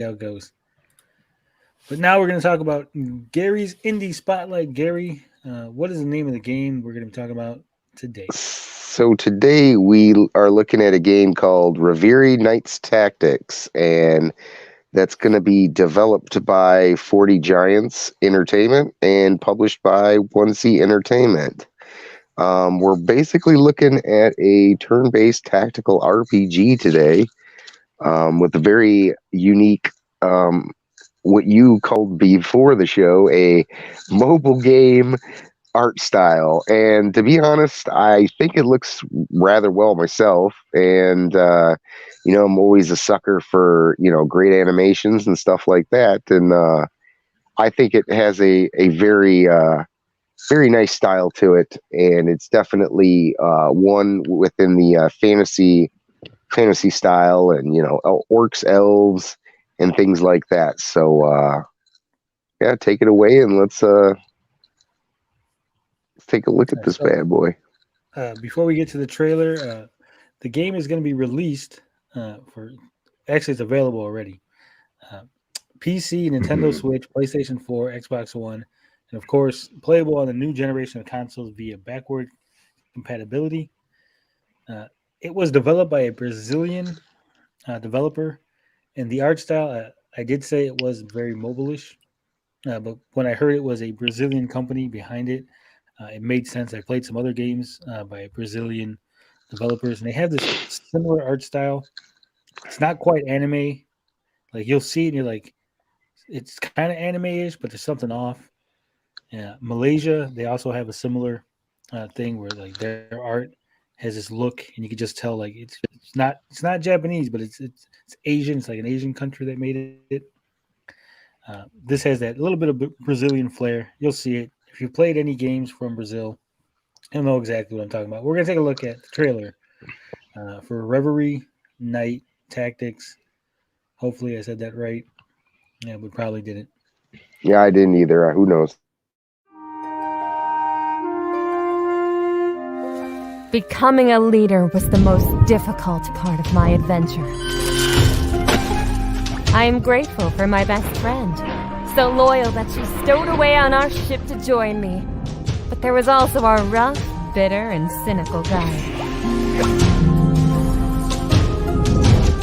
how it goes. But now we're going to talk about Gary's Indie Spotlight. Gary, what is the name of the game we're going to be talking about today? So today we are looking at a game called Reverie Knights Tactics, and that's going to be developed by 40 Giants Entertainment and published by 1C Entertainment. We're basically looking at a turn-based tactical RPG today, with a very unique, what you called before the show, a mobile game art style. And to be honest, I think it looks rather well myself. And, I'm always a sucker for, great animations and stuff like that. And I think it has a very, very nice style to it. And it's definitely one within the fantasy style and, orcs, elves, and things like that. So, yeah, take it away and let's take a look at this bad boy. Before we get to the trailer, the game is going to be released for. Actually, it's available already. PC, Nintendo Switch, PlayStation 4, Xbox One, and of course, playable on the new generation of consoles via backward compatibility. It was developed by a Brazilian developer, and the art style, I did say it was very mobile-ish, but when I heard it was a Brazilian company behind it, it made sense. I played some other games by Brazilian developers, and they have this similar art style. It's not quite anime. Like you'll see it, and you're like, it's kind of anime-ish, but there's something off. Yeah, Malaysia, they also have a similar thing where like their art has this look, and you can just tell like it's not Japanese, but it's Asian. It's like an Asian country that made it. This has that little bit of Brazilian flair. You'll see it if you've played any games from Brazil. You'll know exactly what I'm talking about. We're gonna take a look at the trailer for Reverie Night Tactics. Hopefully, I said that right. Yeah, we probably didn't. Yeah, I didn't either. Who knows? Becoming a leader was the most difficult part of my adventure. I am grateful for my best friend, so loyal that she stowed away on our ship to join me. But there was also our rough, bitter, and cynical guide.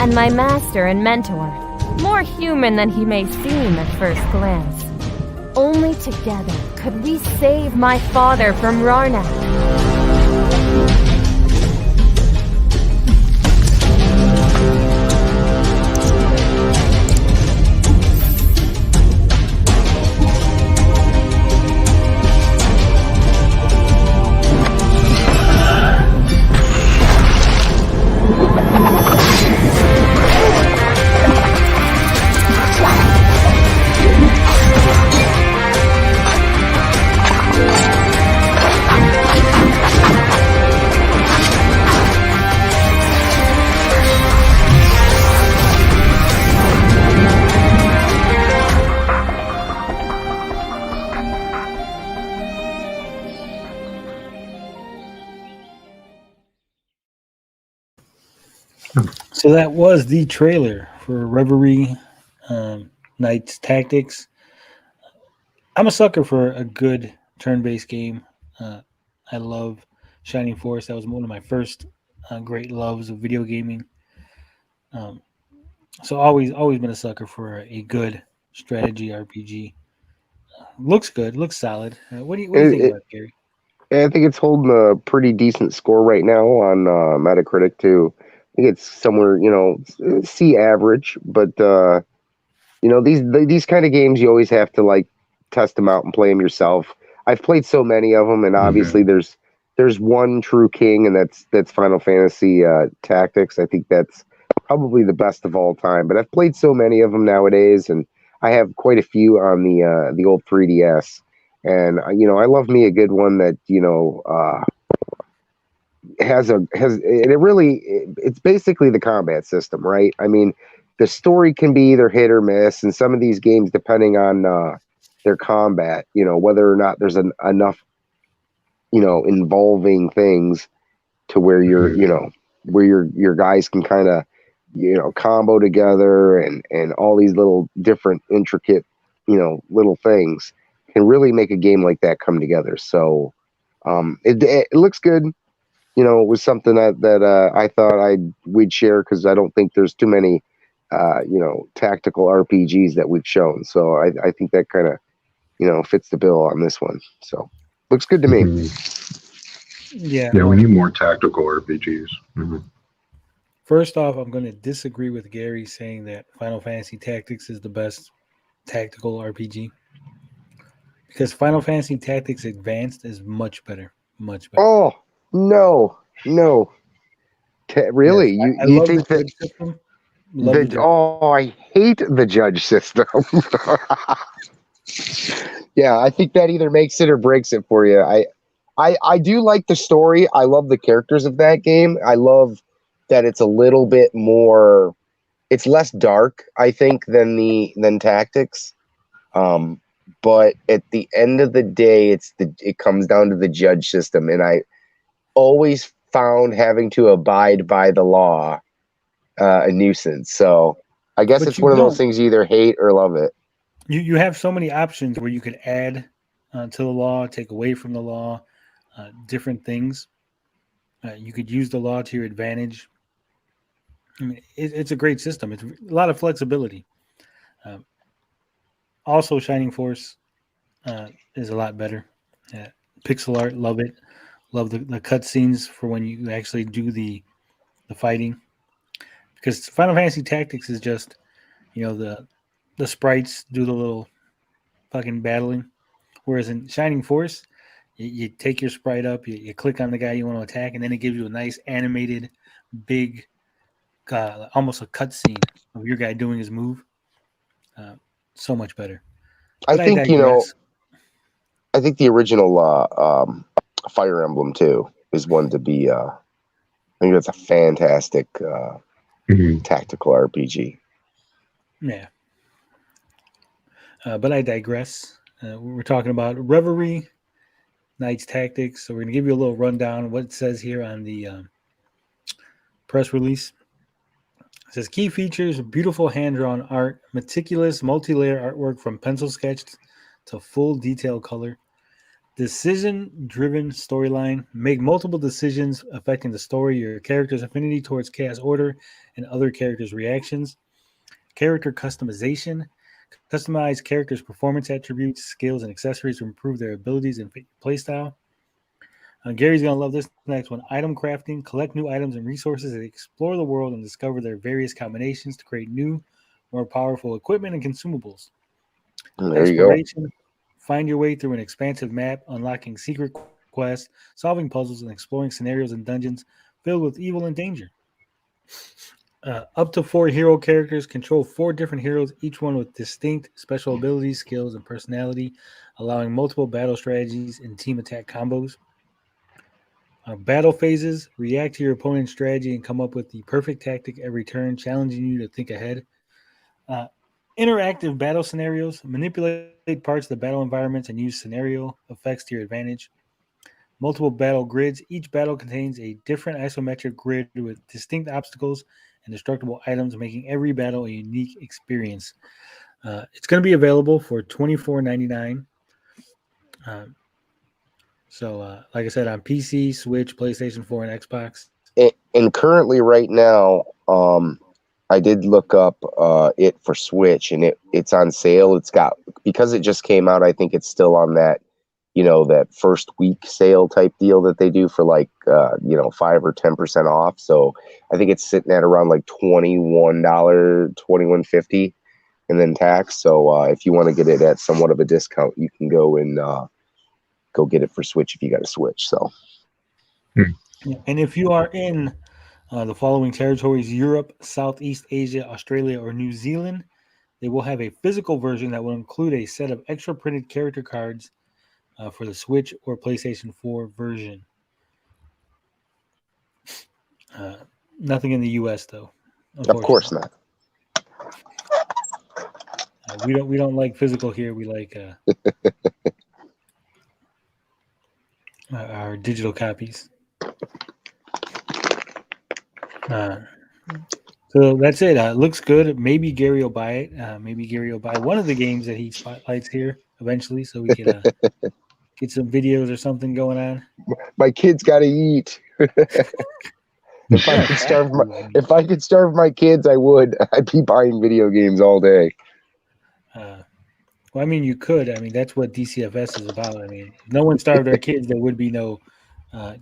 And my master and mentor, more human than he may seem at first glance. Only together could we save my father from Rarnak. So that was the trailer for Reverie Knights Tactics. I'm a sucker for a good turn-based game. I love Shining Force. That was one of my first great loves of video gaming. So always been a sucker for a good strategy RPG. Looks good, looks solid. What do you think about it, Gary? I think it's holding a pretty decent score right now on Metacritic too. I think it's somewhere, C average, but these kind of games you always have to like test them out and play them yourself. I've played so many of them, and obviously there's one true king, and that's Final Fantasy Tactics. I think that's probably the best of all time. But I've played so many of them nowadays, and I have quite a few on the old 3DS. And I love me a good one that it's basically the combat system, right? I mean, the story can be either hit or miss, and some of these games, depending on their combat, whether or not there's enough, involving things to where your guys can kind of combo together and all these little different intricate, little things can really make a game like that come together. So it looks good. It was something that I thought we'd share because I don't think there's too many, tactical RPGs that we've shown. So I think that kind of, fits the bill on this one. So looks good to me. Yeah. Yeah, we need more tactical RPGs. First off, I'm going to disagree with Gary saying that Final Fantasy Tactics is the best tactical RPG because Final Fantasy Tactics Advanced is much better. Much better. Oh, no. Really? Yes, I You love the think that judge system. Love the judge. I hate the judge system. Yeah, I think that either makes it or breaks it for you. I do like the story. I love the characters of that game. I love that it's a little bit more. It's less dark, I think, than Tactics. But at the end of the day, it comes down to the judge system, and I always found having to abide by the law a nuisance. So I guess But it's you one of those don't. things you either hate or love it. You have so many options where you could add to the law, take away from the law, different things. You could use the law to your advantage. I mean, it's a great system. It's a lot of flexibility. Um, Also, Shining Force is a lot better. Pixel art, love it. Love the cutscenes for when you actually do the fighting. Because Final Fantasy Tactics is just, the sprites do the little fucking battling. Whereas in Shining Force, you take your sprite up, you click on the guy you want to attack, and then it gives you a nice animated, big, almost a cutscene of your guy doing his move. So much better. I But I think digress. I think the original Fire Emblem too is one to be. I think that's a fantastic tactical RPG. Yeah. But I digress. We're talking about Reverie Knights Tactics. So we're going to give you a little rundown of what it says here on the press release. It says key features: beautiful hand-drawn art, meticulous multi-layer artwork from pencil sketched to full detail color, decision-driven storyline, make multiple decisions affecting the story, your character's affinity towards chaos order, and other characters' reactions, character customization, customize characters' performance attributes, skills, and accessories to improve their abilities and playstyle. Gary's going to love this next one. Item crafting. Collect new items and resources that explore the world and discover their various combinations to create new, more powerful equipment and consumables. There you go. Exploration. Find your way through an expansive map, unlocking secret quests, solving puzzles, and exploring scenarios and dungeons filled with evil and danger. Up to 4 hero characters. Control 4 different heroes, each one with distinct special abilities, skills, and personality, allowing multiple battle strategies and team attack combos. Battle phases. React to your opponent's strategy and come up with the perfect tactic every turn, challenging you to think ahead. Interactive battle scenarios. Manipulate parts of the battle environments and use scenario effects to your advantage. Multiple battle grids. Each battle contains a different isometric grid with distinct obstacles and destructible items, making every battle a unique experience. It's going to be available for $24.99. So, like I said, on PC, Switch, PlayStation 4, and Xbox. And currently, right now, I did look up it for Switch, and it's on sale. It's got, because it just came out, I think it's still on that, that first week sale type deal that they do for like 5 or 10% off. So I think it's sitting at around like $21, $21.50, and then tax. So if you want to get it at somewhat of a discount, you can go and go get it for Switch if you got a Switch. So. And if you are in the following territories: Europe, Southeast Asia, Australia, or New Zealand, they will have a physical version that will include a set of extra printed character cards for the Switch or PlayStation 4 version. Nothing in the US though. Of course not. We don't like physical here. We like our digital copies. So that's it. Looks good. Maybe Gary will buy it. Maybe Gary will buy one of the games that he spotlights here eventually, so we can get some videos or something going on. My kids got to eat. If I Yeah, could starve my I mean, if I could starve my kids, I would. I'd be buying video games all day. well, I mean, you could. I mean, that's what DCFS is about. I mean, if no one starved our kids, there would be no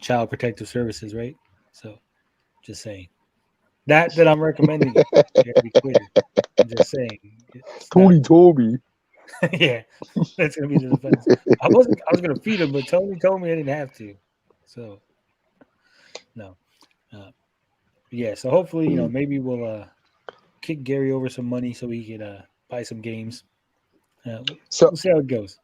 child protective services, right? So, just saying. That I'm recommending it. To be clear, I'm just saying it's not. Tony told me. Yeah, that's gonna be the defense. I was gonna feed him, but Tony told me I didn't have to. So no. Yeah. So hopefully, maybe we'll kick Gary over some money so he can buy some games. So We'll see how it goes.